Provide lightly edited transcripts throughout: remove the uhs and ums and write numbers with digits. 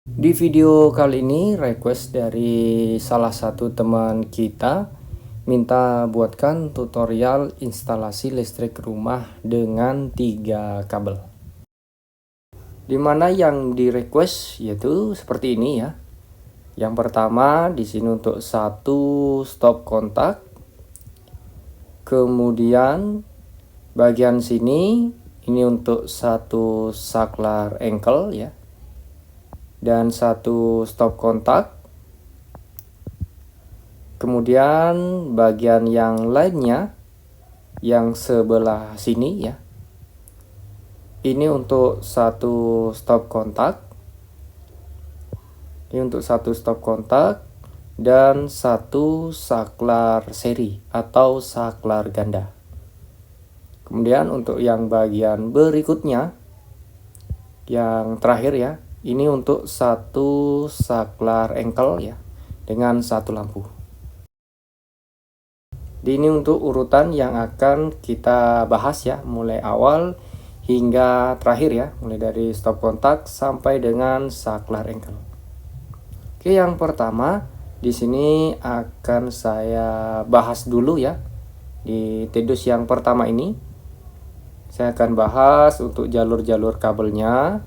Di video kali ini request dari salah satu teman kita minta buatkan tutorial instalasi listrik rumah dengan 3 kabel. Dimana yang di request yaitu seperti ini ya. Yang pertama di sini untuk satu stop kontak. Kemudian bagian sini ini untuk satu saklar engkel ya. Dan satu stop kontak. Kemudian bagian yang lainnya yang sebelah sini ya. Ini untuk satu stop kontak. Ini untuk satu stop kontak dan satu saklar seri atau saklar ganda. Kemudian untuk yang bagian berikutnya yang terakhir ya, ini untuk satu saklar engkel ya dengan satu lampu. Ini untuk urutan yang akan kita bahas ya, mulai awal hingga terakhir ya, mulai dari stop kontak sampai dengan saklar engkel. Oke, yang pertama di sini akan saya bahas dulu ya. Di TEDUS yang pertama ini saya akan bahas untuk jalur-jalur kabelnya,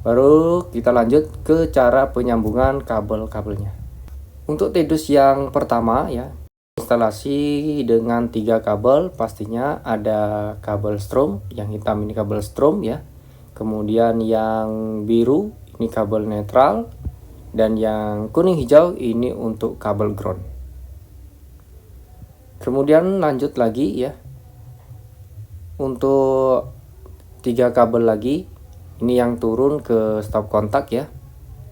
baru kita lanjut ke cara penyambungan kabel-kabelnya. Untuk TEDUS yang pertama ya, instalasi dengan 3 kabel, pastinya ada kabel strom, yang hitam ini kabel strom ya. Kemudian yang biru ini kabel netral dan yang kuning hijau ini untuk kabel ground. Kemudian lanjut lagi ya. Untuk 3 kabel lagi, ini yang turun ke stop kontak ya.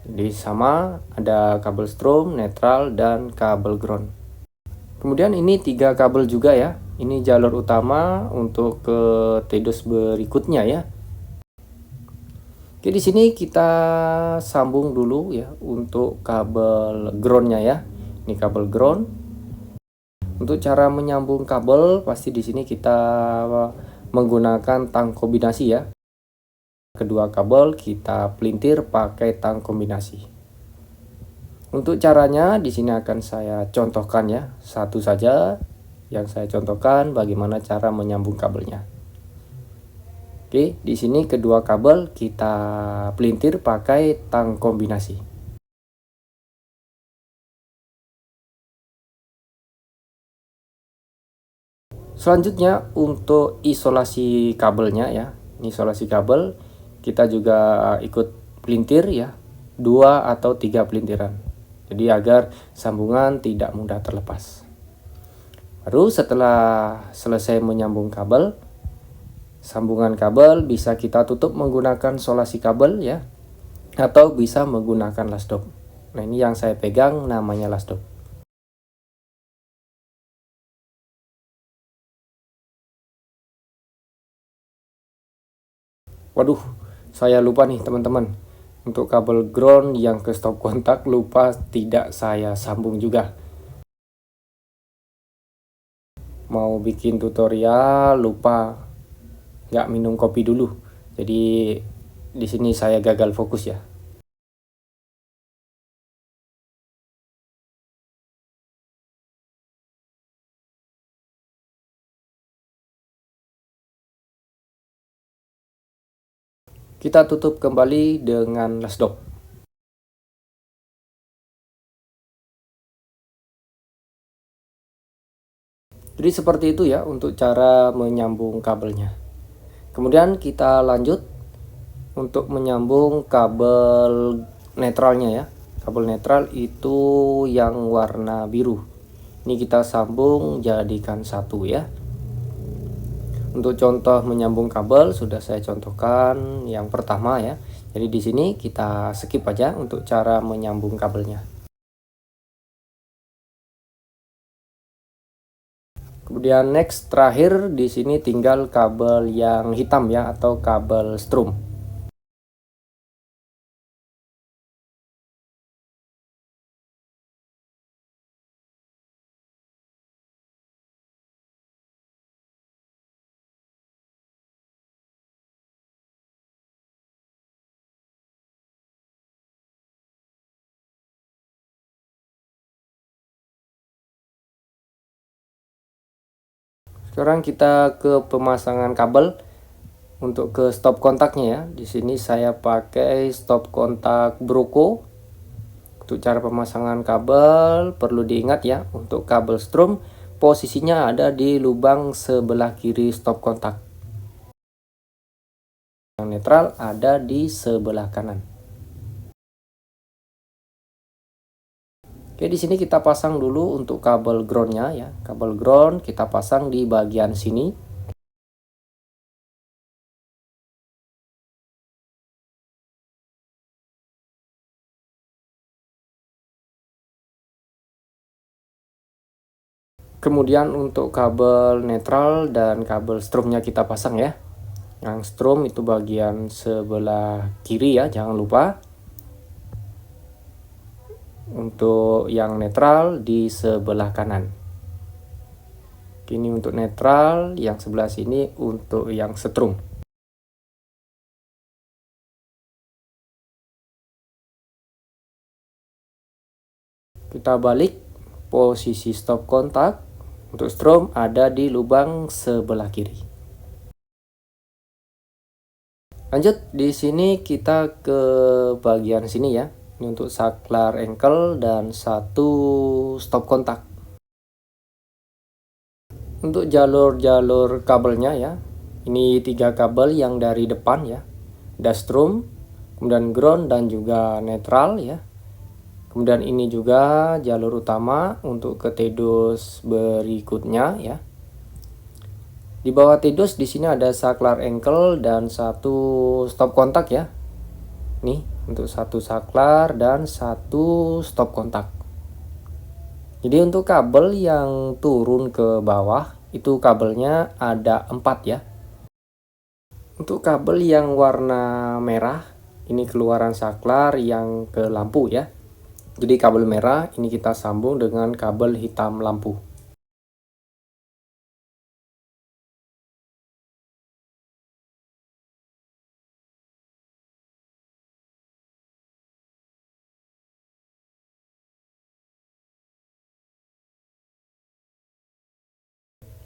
Jadi sama ada kabel strom, netral dan kabel ground. Kemudian ini 3 kabel juga ya. Ini jalur utama untuk ke TEDUS berikutnya ya. Oke, di sini kita sambung dulu ya untuk kabel groundnya ya. Ini kabel ground. Untuk cara menyambung kabel pasti di sini kita menggunakan tang kombinasi ya. Kedua kabel kita pelintir pakai tang kombinasi. Untuk caranya di sini akan saya contohkan ya, satu saja yang saya contohkan bagaimana cara menyambung kabelnya. Oke, di sini kedua kabel kita pelintir pakai tang kombinasi. Selanjutnya untuk isolasi kabelnya ya. Isolasi kabel kita juga ikut pelintir ya, 2 atau 3 pelintiran. Jadi agar sambungan tidak mudah terlepas. Baru setelah selesai menyambung kabel, sambungan kabel bisa kita tutup menggunakan solasi kabel ya, atau bisa menggunakan lasdop. Nah, ini yang saya pegang namanya lasdop. Waduh, saya lupa nih teman-teman. Untuk kabel ground yang ke stop kontak lupa tidak saya sambung juga. Mau bikin tutorial lupa nggak minum kopi dulu. Jadi di sini saya gagal fokus ya. Kita tutup kembali dengan lasdop. Jadi seperti itu ya untuk cara menyambung kabelnya. Kemudian kita lanjut untuk menyambung kabel netralnya ya. Kabel netral itu yang warna biru. Ini kita sambung jadikan satu ya. Untuk contoh menyambung kabel sudah saya contohkan yang pertama ya. Jadi di sini kita skip aja untuk cara menyambung kabelnya. Kemudian next terakhir di sini tinggal kabel yang hitam ya atau kabel strom. Sekarang kita ke pemasangan kabel untuk ke stop kontaknya ya. Di sini saya pakai stop kontak Broco. Untuk cara pemasangan kabel perlu diingat ya, untuk kabel strom posisinya ada di lubang sebelah kiri stop kontak. Yang netral ada di sebelah kanan. Oke, di sini kita pasang dulu untuk kabel groundnya ya. Kabel ground kita pasang di bagian sini. Kemudian untuk kabel netral dan kabel stromnya kita pasang ya. Yang strom itu bagian sebelah kiri ya, jangan lupa. Untuk yang netral di sebelah kanan. Ini untuk netral, yang sebelah sini untuk yang strom. Kita balik posisi stop kontak. Untuk strom ada di lubang sebelah kiri. Lanjut, di sini kita ke bagian sini ya. Ini untuk saklar engkel dan satu stop kontak. Untuk jalur-jalur kabelnya ya, ini 3 kabel yang dari depan ya. Ada strom, kemudian ground dan juga netral ya. Kemudian ini juga jalur utama untuk ke TDOS berikutnya ya. Di bawah TDOS di sini ada saklar engkel dan satu stop kontak ya. Nih, untuk satu saklar dan satu stop kontak. Jadi untuk kabel yang turun ke bawah itu kabelnya ada 4 ya. Untuk kabel yang warna merah ini keluaran saklar yang ke lampu ya. Jadi kabel merah ini kita sambung dengan kabel hitam lampu.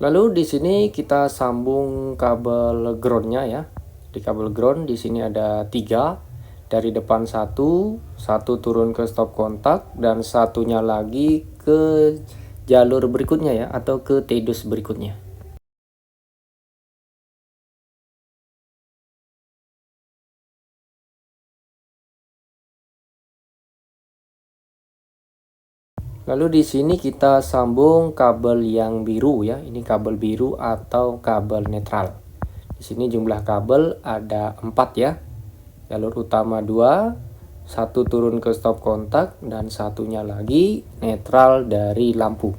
Lalu di sini kita sambung kabel groundnya ya. Di kabel ground di sini ada 3. Dari depan satu turun ke stop kontak dan satunya lagi ke jalur berikutnya ya, atau ke TDOS berikutnya. Lalu di sini kita sambung kabel yang biru ya. Ini kabel biru atau kabel netral. Di sini jumlah kabel ada 4 ya. Jalur utama 2, satu turun ke stop kontak dan satunya lagi netral dari lampu.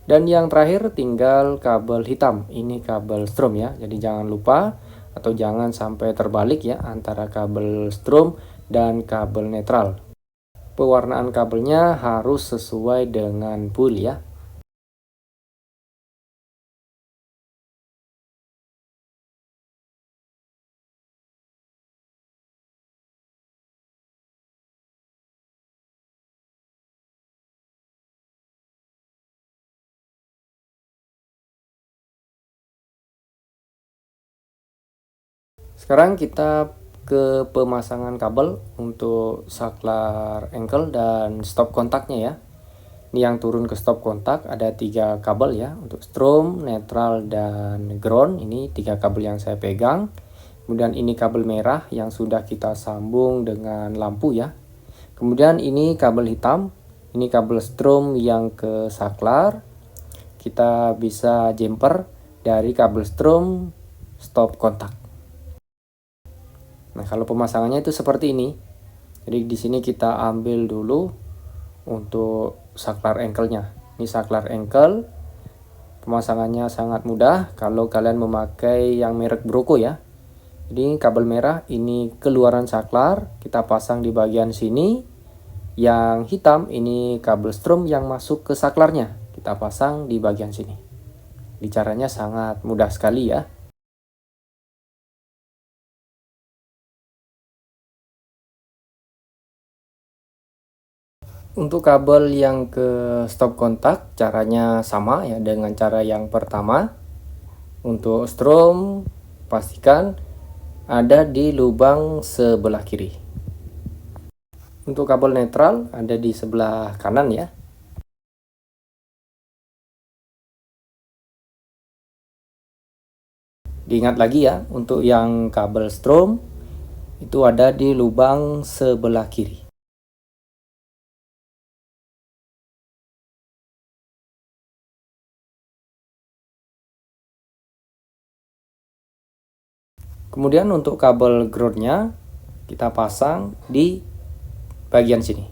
Dan yang terakhir tinggal kabel hitam. Ini kabel strom ya. Jadi jangan lupa atau jangan sampai terbalik ya antara kabel strom dan kabel netral. Pewarnaan kabelnya harus sesuai dengan pool ya. Sekarang kita ke pemasangan kabel untuk saklar engkel dan stop kontaknya ya. Ini yang turun ke stop kontak ada 3 kabel ya, untuk strom, netral, dan ground. Ini 3 kabel yang saya pegang. Kemudian ini kabel merah yang sudah kita sambung dengan lampu ya. Kemudian ini kabel hitam, ini kabel strom yang ke saklar. Kita bisa jumper dari kabel strom stop kontak. Nah, kalau pemasangannya itu seperti ini. Jadi di sini kita ambil dulu untuk saklar engkelnya. Ini saklar engkel. Pemasangannya sangat mudah kalau kalian memakai yang merek Broco ya. Jadi kabel merah ini keluaran saklar, kita pasang di bagian sini. Yang hitam ini kabel strom yang masuk ke saklarnya, kita pasang di bagian sini. Caranya sangat mudah sekali ya. Untuk kabel yang ke stop kontak caranya sama ya dengan cara yang pertama. Untuk strom pastikan ada di lubang sebelah kiri. Untuk kabel netral ada di sebelah kanan ya. Diingat lagi ya, untuk yang kabel strom itu ada di lubang sebelah kiri. Kemudian untuk kabel groundnya kita pasang di bagian sini.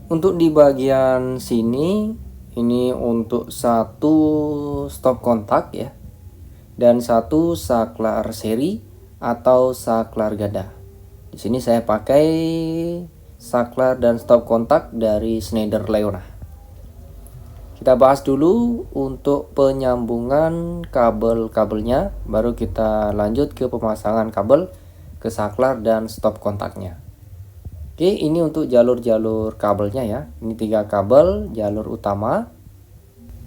Untuk di bagian sini ini untuk satu stop kontak ya, dan satu saklar seri atau saklar ganda. Di sini saya pakai saklar dan stop kontak dari Schneider Leona. Kita bahas dulu untuk penyambungan kabel-kabelnya, baru kita lanjut ke pemasangan kabel ke saklar dan stop kontaknya. Oke, ini untuk jalur-jalur kabelnya ya. Ini 3 kabel jalur utama.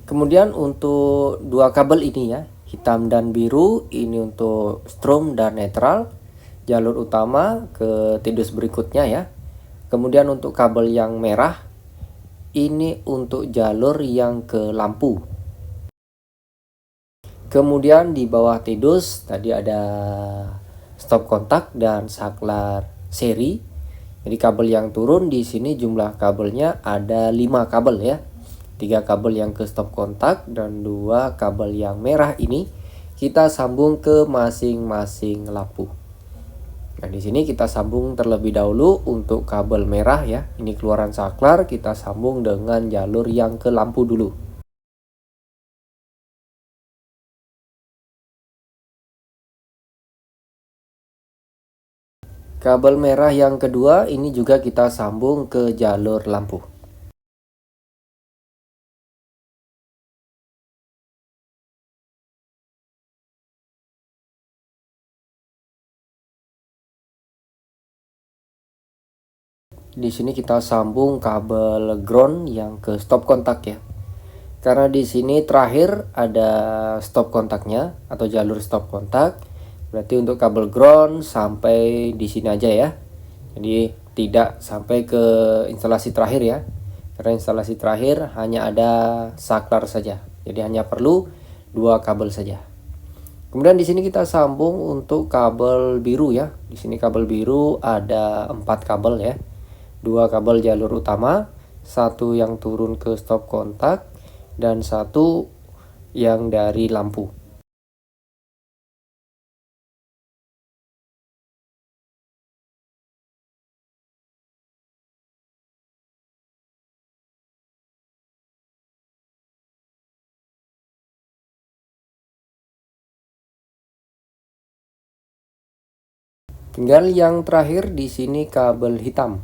Kemudian untuk 2 kabel ini ya, hitam dan biru, ini untuk strom dan netral. Jalur utama ke tidus berikutnya ya. Kemudian untuk kabel yang merah, ini untuk jalur yang ke lampu. Kemudian di bawah tidus tadi ada stop kontak dan saklar seri. Jadi kabel yang turun di sini jumlah kabelnya ada 5 kabel ya. 3 kabel yang ke stop kontak dan 2 kabel yang merah ini kita sambung ke masing-masing lampu. Nah, di sini kita sambung terlebih dahulu untuk kabel merah ya. Ini keluaran saklar, kita sambung dengan jalur yang ke lampu dulu. Kabel merah yang kedua ini juga kita sambung ke jalur lampu. Di sini kita sambung kabel ground yang ke stop kontak ya. Karena di sini terakhir ada stop kontaknya atau jalur stop kontak, berarti untuk kabel ground sampai di sini aja ya. Jadi tidak sampai ke instalasi terakhir ya. Karena instalasi terakhir hanya ada saklar saja. Jadi hanya perlu 2 kabel saja. Kemudian di sini kita sambung untuk kabel biru ya. Di sini kabel biru ada 4 kabel ya. 2 kabel jalur utama, 1 yang turun ke stop kontak, dan 1 yang dari lampu. Tinggal yang terakhir di sini kabel hitam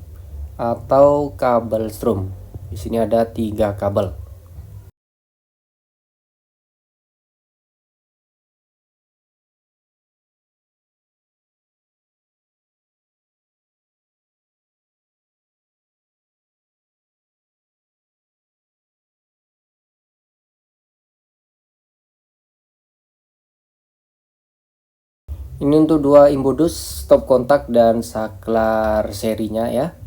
atau kabel strom. Di sini ada 3 kabel. Ini untuk 2 imbodus stop kontak dan saklar serinya ya.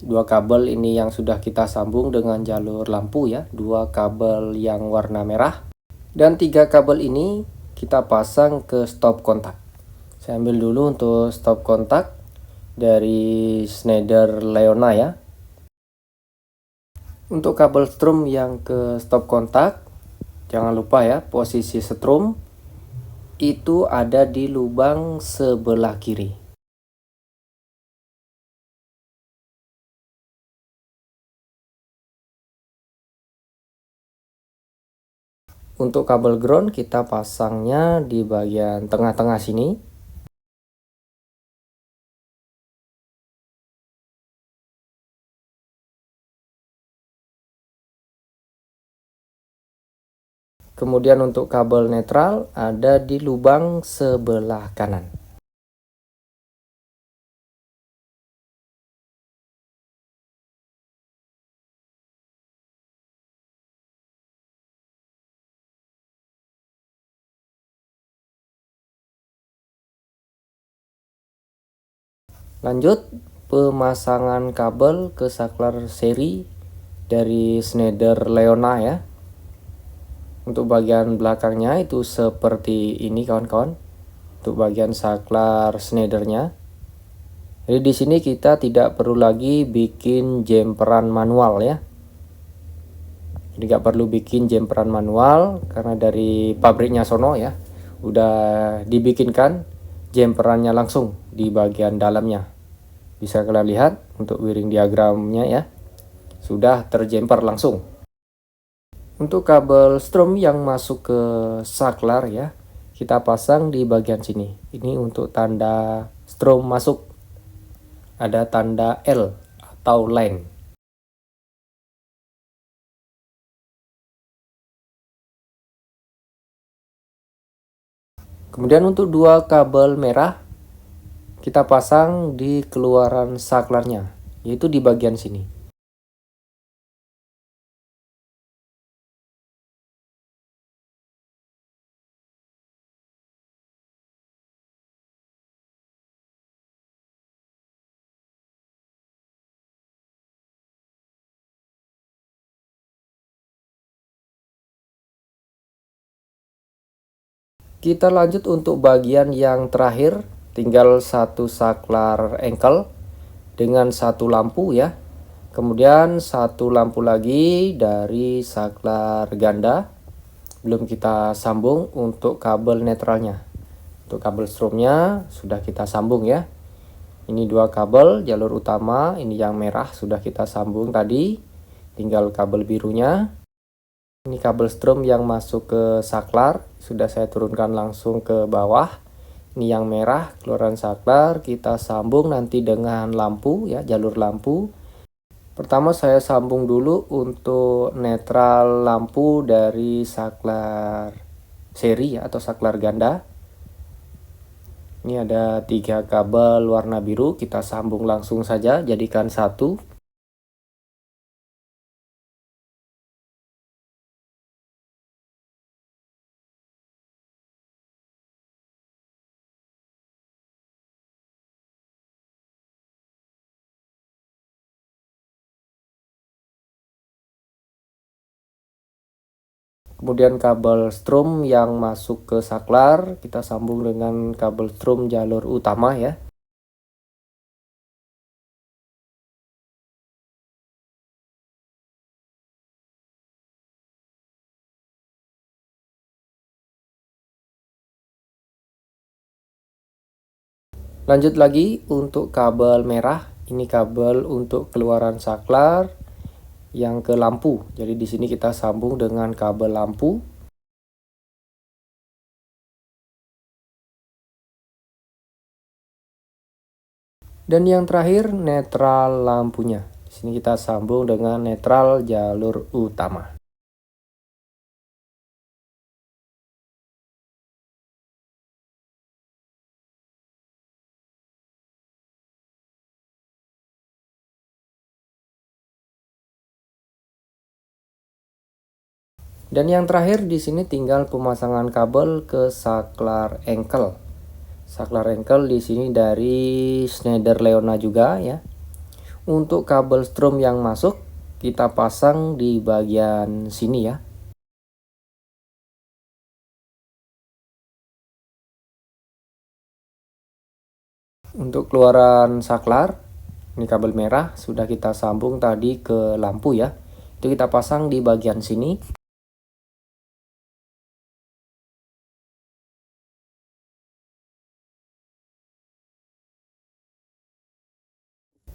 2 kabel ini yang sudah kita sambung dengan jalur lampu ya. 2 kabel yang warna merah. Dan 3 kabel ini kita pasang ke stop kontak. Saya ambil dulu untuk stop kontak dari Schneider Leona ya. Untuk kabel strom yang ke stop kontak, jangan lupa ya, posisi strom itu ada di lubang sebelah kiri. Untuk kabel ground kita pasangnya di bagian tengah-tengah sini. Kemudian untuk kabel netral ada di lubang sebelah kanan. Lanjut, pemasangan kabel ke saklar seri dari Schneider Leona ya. Untuk bagian belakangnya itu seperti ini kawan-kawan. Untuk bagian saklar Schneidernya. Jadi di sini kita tidak perlu lagi bikin jemperan manual ya. Jadi nggak perlu bikin jemperan manual karena dari pabriknya sono ya udah dibikinkan jemperannya langsung di bagian dalamnya. Bisa kalian lihat untuk wiring diagramnya ya, sudah terjemper langsung. Untuk kabel strom yang masuk ke saklar ya, kita pasang di bagian sini. Ini untuk tanda strom masuk. Ada tanda L atau line. Kemudian untuk dua kabel merah kita pasang di keluaran saklarnya, yaitu di bagian sini. Kita lanjut untuk bagian yang terakhir, tinggal satu saklar engkel dengan satu lampu ya. Kemudian satu lampu lagi dari saklar ganda. Belum kita sambung untuk kabel netralnya. Untuk kabel stromnya sudah kita sambung ya. Ini dua kabel jalur utama, ini yang merah sudah kita sambung tadi. Tinggal kabel birunya. Ini kabel strom yang masuk ke saklar sudah saya turunkan langsung ke bawah. Ini yang merah keluaran saklar kita sambung nanti dengan lampu ya, jalur lampu. Pertama saya sambung dulu untuk netral lampu dari saklar seri atau saklar ganda. Ini ada 3 kabel warna biru, kita sambung langsung saja, jadikan satu. Kemudian kabel strom yang masuk ke saklar kita sambung dengan kabel strom jalur utama ya. Lanjut lagi untuk kabel merah, ini kabel untuk keluaran saklar yang ke lampu. Jadi di sini kita sambung dengan kabel lampu. Dan yang terakhir netral lampunya. Di sini kita sambung dengan netral jalur utama. Dan yang terakhir di sini tinggal pemasangan kabel ke saklar engkel. Saklar engkel di sini dari Schneider Leona juga ya. Untuk kabel strom yang masuk kita pasang di bagian sini ya. Untuk keluaran saklar, ini kabel merah sudah kita sambung tadi ke lampu ya. Itu kita pasang di bagian sini.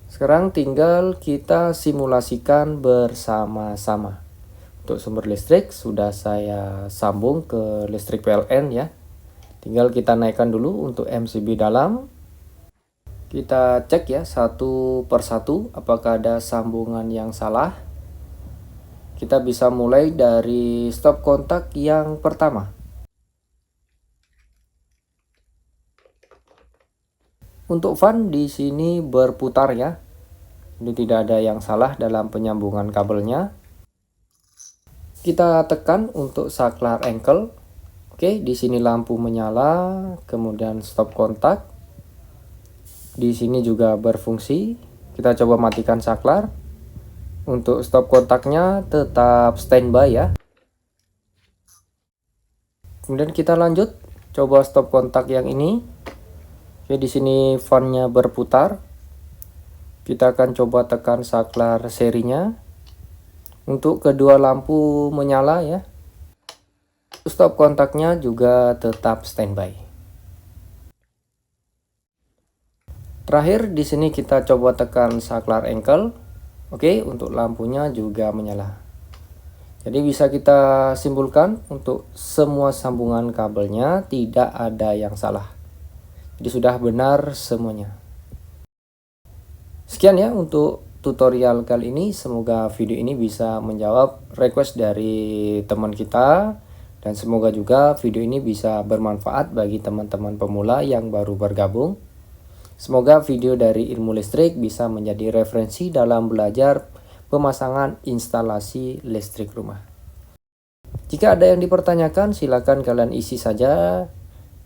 Sekarang tinggal kita simulasikan bersama-sama. Untuk sumber listrik sudah saya sambung ke listrik PLN ya. Tinggal kita naikkan dulu untuk MCB dalam. Kita cek ya satu persatu apakah ada sambungan yang salah. Kita bisa mulai dari stop kontak yang pertama. Untuk fan di sini berputar ya. Jadi tidak ada yang salah dalam penyambungan kabelnya. Kita tekan untuk saklar ankle. Oke, di sini lampu menyala, kemudian stop kontak. Di sini juga berfungsi. Kita coba matikan saklar. Untuk stop kontaknya tetap standby ya. Kemudian kita lanjut, coba stop kontak yang ini. Oke, di sini fan-nya berputar. Kita akan coba tekan saklar serinya. Untuk kedua lampu menyala ya. Stop kontaknya juga tetap standby. Terakhir di sini kita coba tekan saklar ankle. Oke, untuk lampunya juga menyala. Jadi bisa kita simpulkan untuk semua sambungan kabelnya tidak ada yang salah. Jadi sudah benar semuanya. Sekian ya untuk tutorial kali ini. Semoga video ini bisa menjawab request dari teman kita. Dan semoga juga video ini bisa bermanfaat bagi teman-teman pemula yang baru bergabung. Semoga video dari Ilmu Listrik bisa menjadi referensi dalam belajar pemasangan instalasi listrik rumah. Jika ada yang dipertanyakan, silakan kalian isi saja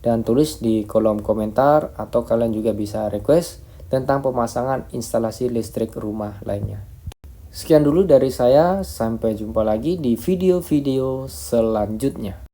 dan tulis di kolom komentar, atau kalian juga bisa request tentang pemasangan instalasi listrik rumah lainnya. Sekian dulu dari saya, sampai jumpa lagi di video-video selanjutnya.